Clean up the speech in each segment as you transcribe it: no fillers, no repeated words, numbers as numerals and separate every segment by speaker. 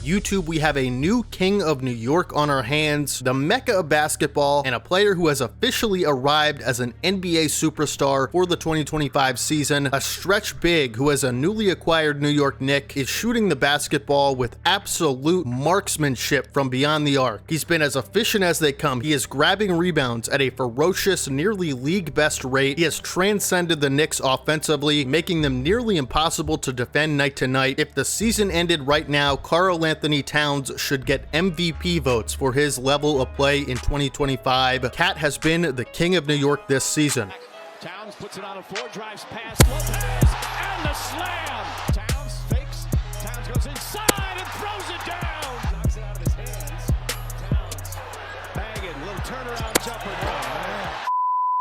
Speaker 1: YouTube, we have a new king of New York on our hands, the mecca of basketball, and a player who has officially arrived as an NBA superstar for the 2025 season. A stretch big who has a newly acquired New York Knicks is shooting the basketball with absolute marksmanship from beyond the arc. He's been as efficient as they come. He is grabbing rebounds at a ferocious, nearly league best rate. He has transcended the Knicks offensively, making them nearly impossible to defend night to night. If the season ended right now, Karl-Anthony Towns should get MVP votes for his level of play in 2025. Cat has been the king of New York this season.
Speaker 2: Towns puts it on the floor, drives past Lopez, and the slam! Towns fakes, Towns goes inside and throws it down! Knocks it out of his hands. Towns, bang it, little turnaround jumper.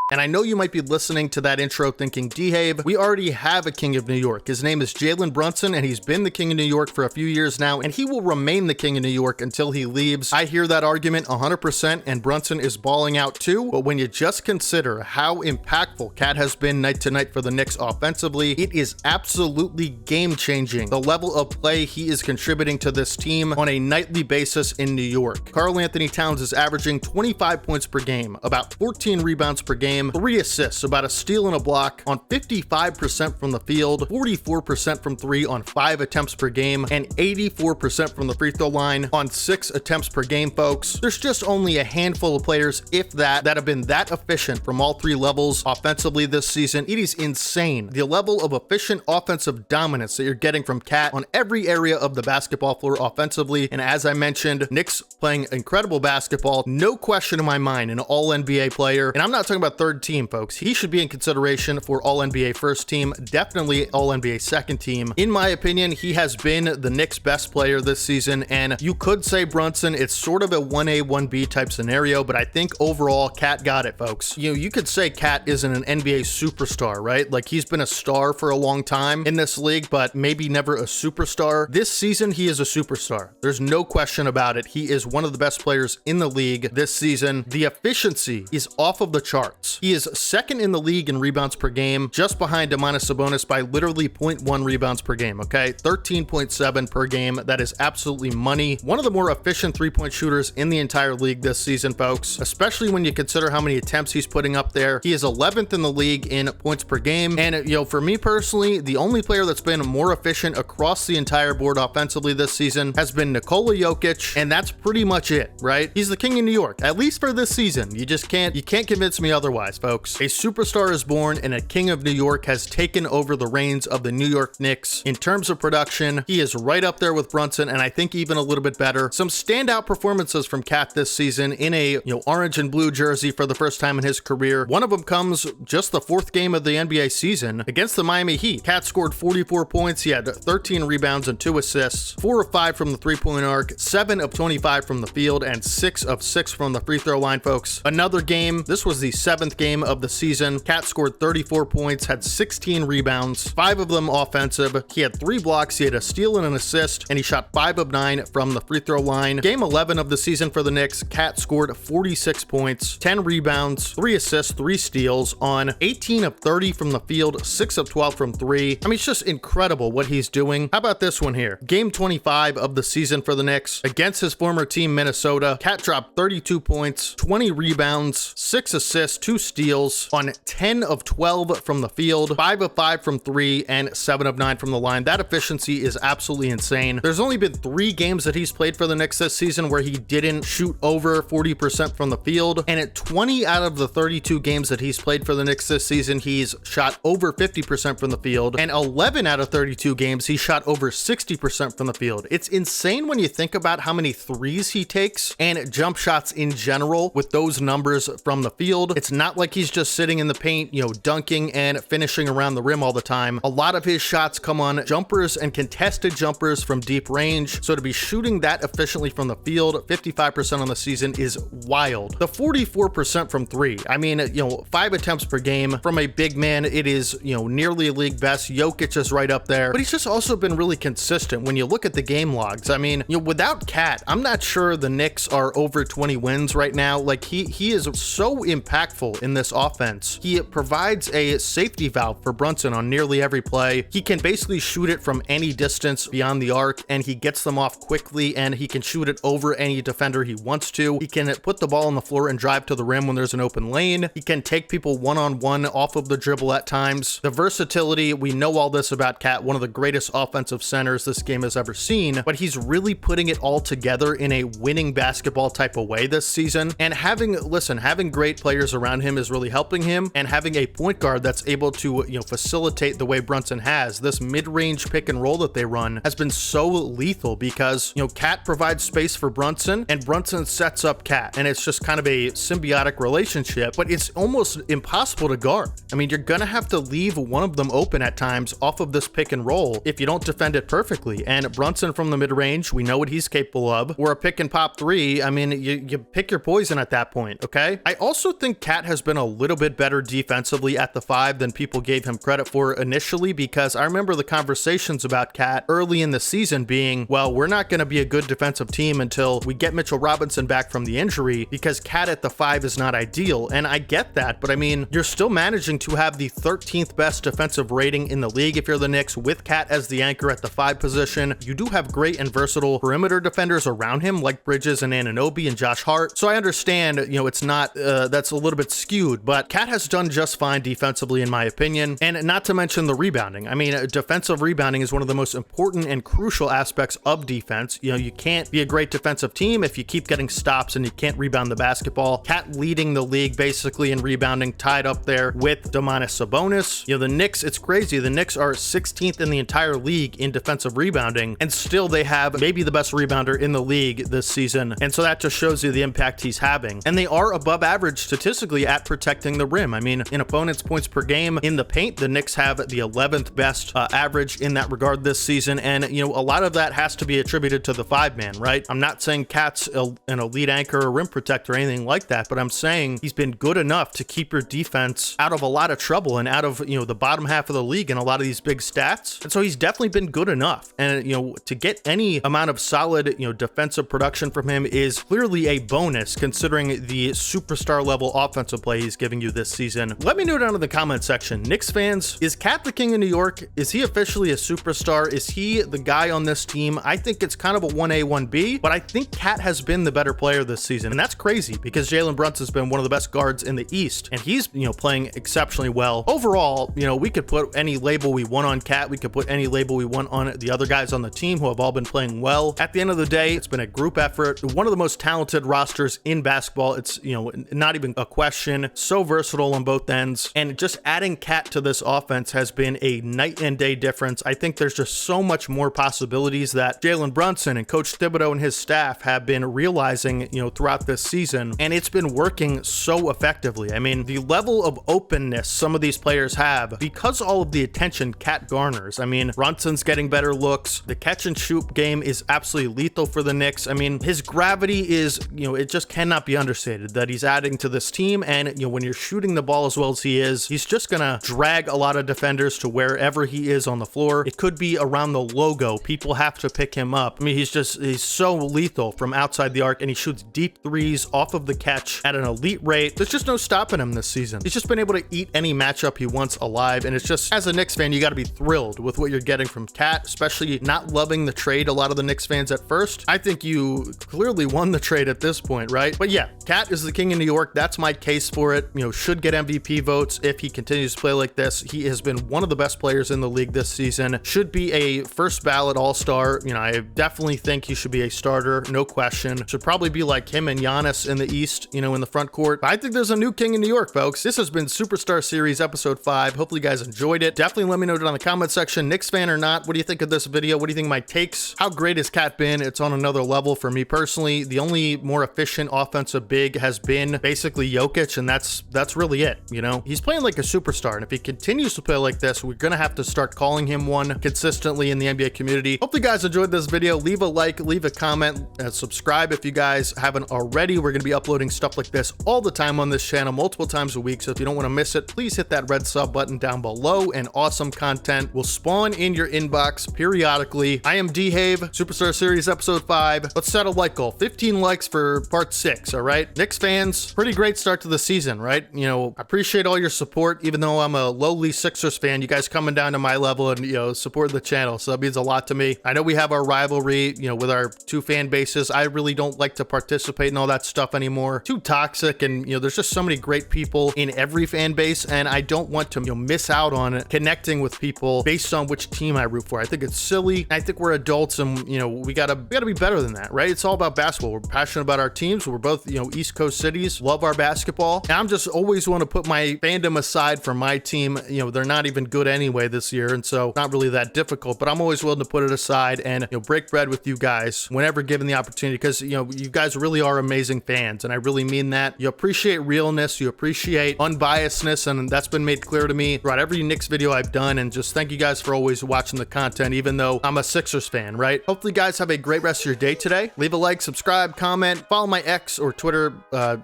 Speaker 1: And I know you might be listening to that intro thinking, D-Habe, we already have a king of New York. His name is Jalen Brunson, and he's been the king of New York for a few years now, and he will remain the king of New York until he leaves. I hear that argument 100%, and Brunson is balling out too, but when you just consider how impactful Cat has been night to night for the Knicks offensively, it is absolutely game-changing, the level of play he is contributing to this team on a nightly basis in New York. Karl-Anthony Towns is averaging 25 points per game, about 14 rebounds per game, 3 assists, about a steal and a block, on 55% from the field, 44% from 3 on 5 attempts per game, and 84% from the free throw line on 6 attempts per game, folks. There's just only a handful of players, if that have been that efficient from all 3 levels offensively this season. It is insane, the level of efficient offensive dominance that you're getting from Cat on every area of the basketball floor offensively. And as I mentioned, Knicks playing incredible basketball, no question in my mind, an all-NBA player. And I'm not talking about third team, folks. He should be in consideration for all-NBA first team, definitely all-NBA second team. In my opinion, he has been the Knicks' best player this season, and you could say Brunson, it's sort of a 1A, 1B type scenario, but I think overall, Cat got it, folks. You could say Cat isn't an NBA superstar, right? Like, he's been a star for a long time in this league, but maybe never a superstar. This season, he is a superstar. There's no question about it. He is one of the best players in the league this season. The efficiency is off of the charts. He is second in the league in rebounds per game, just behind Domantas Sabonis by literally 0.1 rebounds per game, okay? 13.7 per game. That is absolutely money. One of the more efficient three-point shooters in the entire league this season, folks, especially when you consider how many attempts he's putting up there. He is 11th in the league in points per game. And, for me personally, the only player that's been more efficient across the entire board offensively this season has been Nikola Jokic, and that's pretty much it, right? He's the king of New York, at least for this season. You can't convince me otherwise, folks. A superstar is born, and a king of New York has taken over the reins of the New York Knicks. In terms of production, he is right up there with Brunson, and I think even a little bit better. Some standout performances from Cat this season in a orange and blue jersey for the first time in his career. One of them comes just the 4th game of the NBA season against the Miami Heat. Cat scored 44 points. He had 13 rebounds and 2 assists, 4 of 5 from the three-point arc, 7 of 25 from the field, and 6 of 6 from the free throw line, folks. Another game, this was the 7th game of the season. Cat scored 34 points, had 16 rebounds, 5 of them offensive. He had 3 blocks, he had a steal and an assist, and he shot 5 of 9 from the free throw line. Game 11 of the season for the Knicks, Cat scored 46 points, 10 rebounds, 3 assists, 3 steals on 18 of 30 from the field, 6 of 12 from 3. I mean, it's just incredible what he's doing. How about this one here? Game 25 of the season for the Knicks against his former team, Minnesota. Cat dropped 32 points, 20 rebounds, 6 assists, 2 steals on 10 of 12 from the field, 5 of 5 from 3, and 7 of 9 from the line. That efficiency is absolutely insane. There's only been 3 games that he's played for the Knicks this season where he didn't shoot over 40% from the field, and at 20 out of the 32 games that he's played for the Knicks this season, he's shot over 50% from the field, and 11 out of 32 games, he shot over 60% from the field. It's insane when you think about how many threes he takes and jump shots in general with those numbers from the field. It's not like he's just sitting in the paint, dunking and finishing around the rim all the time. A lot of his shots come on jumpers and contested jumpers from deep range. So to be shooting that efficiently from the field, 55% on the season, is wild. The 44% from 3, I mean, 5 attempts per game from a big man, it is, nearly a league best. Jokic is right up there, but he's just also been really consistent when you look at the game logs. I mean, without Cat, I'm not sure the Knicks are over 20 wins right now. Like, he is so impactful in this offense. He provides a safety valve for Brunson on nearly every play. He can basically shoot it from any distance beyond the arc, and he gets them off quickly, and he can shoot it over any defender he wants to. He can put the ball on the floor and drive to the rim when there's an open lane. He can take people one-on-one off of the dribble at times. The versatility, we know all this about Cat, one of the greatest offensive centers this game has ever seen, but he's really putting it all together in a winning basketball type of way this season. And having great players around him is really helping him, and having a point guard that's able to, facilitate the way Brunson has. This mid-range pick and roll that they run has been so lethal because, Cat provides space for Brunson and Brunson sets up Cat, and it's just kind of a symbiotic relationship, but it's almost impossible to guard. I mean, you're gonna have to leave one of them open at times off of this pick and roll if you don't defend it perfectly. And Brunson from the mid-range, we know what he's capable of. Or a pick and pop three, I mean, you pick your poison at that point, okay? I also think Cat has been a little bit better defensively at the 5 than people gave him credit for initially, because I remember the conversations about Cat early in the season being, well, we're not going to be a good defensive team until we get Mitchell Robinson back from the injury, because Cat at the 5 is not ideal. And I get that, but I mean, you're still managing to have the 13th best defensive rating in the league if you're the Knicks, with Cat as the anchor at the 5 position. You do have great and versatile perimeter defenders around him, like Bridges and Anunoby and Josh Hart. So I understand, it's not, that's a little bit skewed, but Cat has done just fine defensively in my opinion. And not to mention the rebounding. I mean, defensive rebounding is one of the most important and crucial aspects of defense. You can't be a great defensive team if you keep getting stops and you can't rebound the basketball. Cat leading the league basically in rebounding, tied up there with Domantas Sabonis. The Knicks, it's crazy. The Knicks are 16th in the entire league in defensive rebounding, and still they have maybe the best rebounder in the league this season. And so that just shows you the impact he's having. And they are above average statistically at protecting the rim. I mean, in opponents' points per game in the paint, the Knicks have the 11th best average in that regard this season. And, a lot of that has to be attributed to the 5-man, right? I'm not saying Cat's an elite anchor or rim protector or anything like that, but I'm saying he's been good enough to keep your defense out of a lot of trouble and out of, the bottom half of the league in a lot of these big stats. And so he's definitely been good enough. And, to get any amount of solid, defensive production from him is clearly a bonus considering the superstar level offensive play he's giving you this season. Let me know down in the comment section, Knicks fans, is Cat the king of New York? Is he officially a superstar? Is he the guy on this team? I think it's kind of a 1A, 1B, but I think Cat has been the better player this season. And that's crazy because Jalen Brunson has been one of the best guards in the East, and he's, playing exceptionally well. Overall, we could put any label we want on Cat. We could put any label we want on the other guys on the team who have all been playing well. At the end of the day, it's been a group effort. One of the most talented rosters in basketball. It's, not even a question. So versatile on both ends. And just adding Cat to this offense has been a night and day difference. I think there's just so much more possibilities that Jalen Brunson and Coach Thibodeau and his staff have been realizing, throughout this season. And it's been working so effectively. I mean, the level of openness some of these players have because all of the attention Cat garners. I mean, Brunson's getting better looks. The catch and shoot game is absolutely lethal for the Knicks. I mean, his gravity is, it just cannot be understated that he's adding to this team. And, when you're shooting the ball as well as he is, he's just gonna drag a lot of defenders to wherever he is on the floor. It could be around the logo. People have to pick him up. I mean, he's so lethal from outside the arc, and he shoots deep threes off of the catch at an elite rate. There's just no stopping him this season. He's just been able to eat any matchup he wants alive. And it's just, as a Knicks fan, you got to be thrilled with what you're getting from Cat, especially not loving the trade. A lot of the Knicks fans at first, I think you clearly won the trade at this point, right? But yeah, Cat is the king of New York. That's my case for it. Should get MVP votes if he continues to play like this. He has been one of the best players in the league this season. Should be a first ballot all-star. I definitely think he should be a starter, no question. Should probably be like him and Giannis in the East, in the front court. But I think there's a new king in New York, folks. This has been Superstar Series episode 5. Hopefully you guys enjoyed it. Definitely let me know down in the comment section, Knicks fan or not, what do you think of this video? What do you think of my takes? How great has Cat been? It's on another level for me personally. The only more efficient offensive big has been basically Jokic, and that's really it. He's playing like a superstar, and if he continues to play like this, we're gonna have to start calling him one consistently in the NBA community. Hopefully you guys enjoyed this video. Leave a like, leave a comment, and subscribe if you guys haven't already. We're gonna be uploading stuff like this all the time on this channel, multiple times a week, so if you don't want to miss it, please hit that red sub button down below, and awesome content will spawn in your inbox periodically. I am Dehave, Superstar Series episode 5. Let's set a like goal, 15 likes for part 6, all right? Knicks fans, pretty great start to the season. season, right? You know, I appreciate all your support, even though I'm a lowly Sixers fan. You guys coming down to my level and, you know, support the channel. So that means a lot to me. I know we have our rivalry, you know, with our two fan bases. I really don't like to participate in all that stuff anymore. Too toxic, and, you know, there's just so many great people in every fan base, and I don't want to, you know, miss out on connecting with people based on which team I root for. I think it's silly. I think we're adults, and, you know, we gotta be better than that, right? It's all about basketball. We're passionate about our teams. We're both, you know, East Coast cities, love our basketball, and I'm just always want to put my fandom aside for my team. You know, they're not even good anyway this year, and so not really that difficult, but I'm always willing to put it aside and, you know, break bread with you guys whenever given the opportunity, because, you know, you guys really are amazing fans, and I really mean that. You appreciate realness, you appreciate unbiasedness, and that's been made clear to me throughout every Knicks video I've done, and just thank you guys for always watching the content, even though I'm a Sixers fan, right? Hopefully you guys have a great rest of your day today. Leave a like, subscribe, comment, follow my X or Twitter,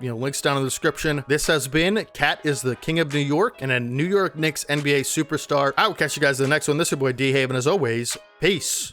Speaker 1: you know, links down in the description. This has been Cat is the King of New York and a New York Knicks NBA superstar. I will catch you guys in the next one. This is your boy D-Have, and as always, peace.